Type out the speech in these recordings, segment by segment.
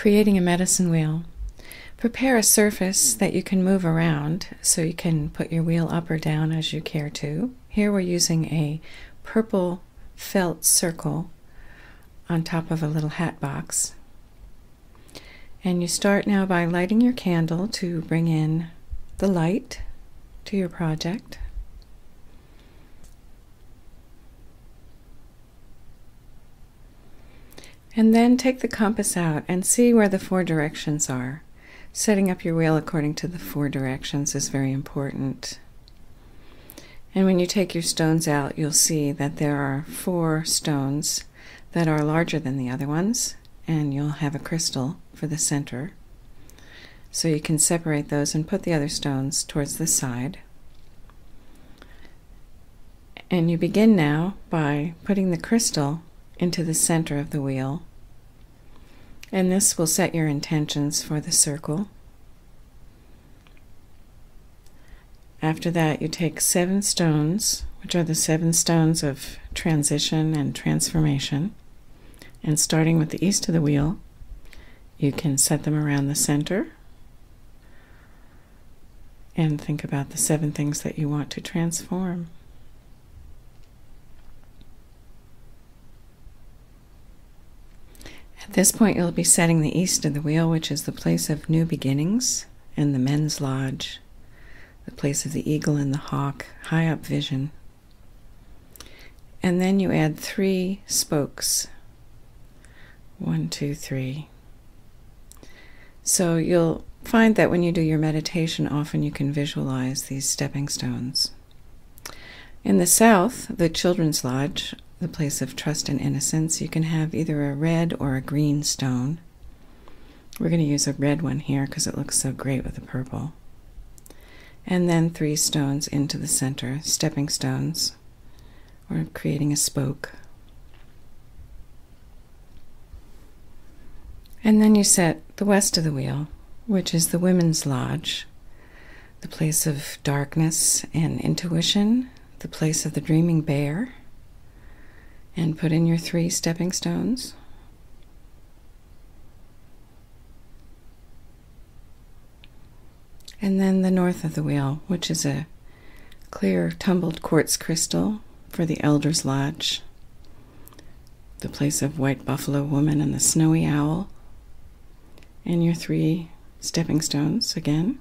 Creating a medicine wheel. Prepare a surface that you can move around so you can put your wheel up or down as you care to. Here we're using a purple felt circle on top of a little hat box. And you start now by lighting your candle to bring in the light to your project. And then take the compass out and see where the 4 directions are. Setting up your wheel according to the 4 directions is very important. And when you take your stones out, you'll see that there are 4 stones that are larger than the other ones, and you'll have a crystal for the center. So you can separate those and put the other stones towards the side. And you begin now by putting the crystal into the center of the wheel. And this will set your intentions for the circle. After that, you take 7 stones, which are the 7 stones of transition and transformation. And starting with the east of the wheel, you can set them around the center and think about the 7 things that you want to transform. At this point, you'll be setting the east of the wheel, which is the place of new beginnings and the men's lodge, the place of the eagle and the hawk, high up vision. And then you add 3 spokes. 1, 2, 3. So you'll find that when you do your meditation, often you can visualize these stepping stones. In the south, the children's lodge, the place of trust and innocence, you can have either a red or a green stone. We're going to use a red one here because it looks so great with the purple. And then 3 stones into the center, stepping stones, or creating a spoke. And then you set the west of the wheel, which is the women's lodge, the place of darkness and intuition, the place of the dreaming bear. And put in your 3 stepping stones. And then the north of the wheel, which is a clear tumbled quartz crystal for the Elder's Lodge, the place of white buffalo woman and the snowy owl. And your 3 stepping stones again.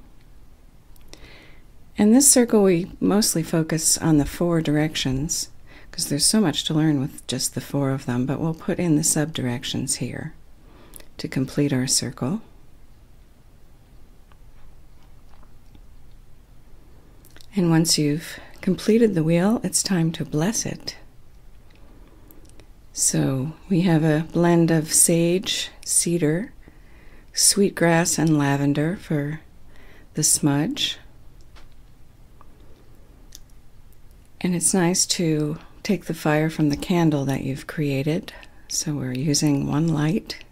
In this circle, we mostly focus on the 4 directions, because there's so much to learn with just the 4 of them, but we'll put in the sub-directions here to complete our circle. And once you've completed the wheel, it's time to bless it. So we have a blend of sage, cedar, sweetgrass, and lavender for the smudge. And it's nice to take the fire from the candle that you've created. So we're using 1 light.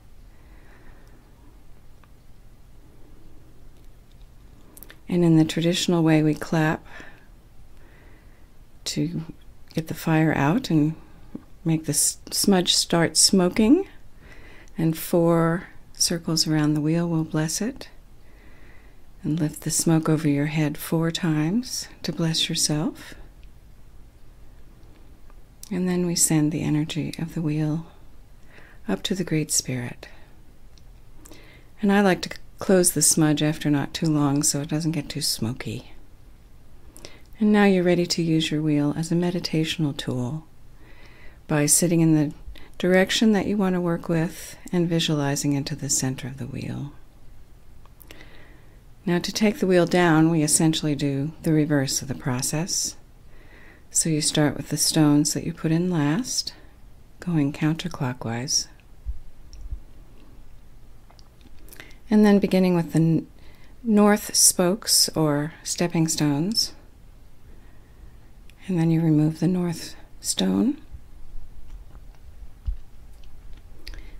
And in the traditional way, we clap to get the fire out and make the smudge start smoking. And 4 circles around the wheel will bless it. And lift the smoke over your head 4 times to bless yourself. And then we send the energy of the wheel up to the Great Spirit. And I like to close the smudge after not too long so it doesn't get too smoky. And now you're ready to use your wheel as a meditational tool by sitting in the direction that you want to work with and visualizing into the center of the wheel. Now to take the wheel down, we essentially do the reverse of the process. So you start with the stones that you put in last, going counterclockwise. And then beginning with the north spokes or stepping stones. And then you remove the north stone.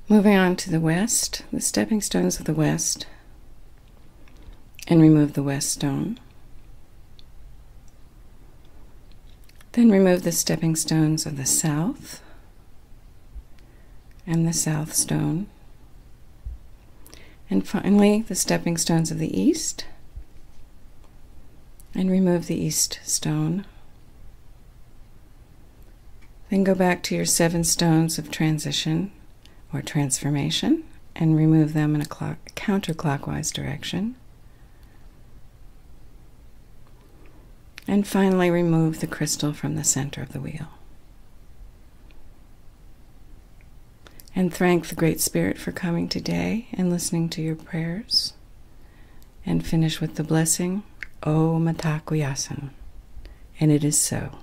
Moving on to the west, the stepping stones of the west, and remove the west stone. Then remove the stepping stones of the south and the south stone. And finally, the stepping stones of the east. And remove the east stone. Then go back to your 7 stones of transition or transformation and remove them in a counterclockwise direction. And finally, remove the crystal from the center of the wheel. And thank the Great Spirit for coming today and listening to your prayers. And finish with the blessing, O Matakuyasan. And it is so.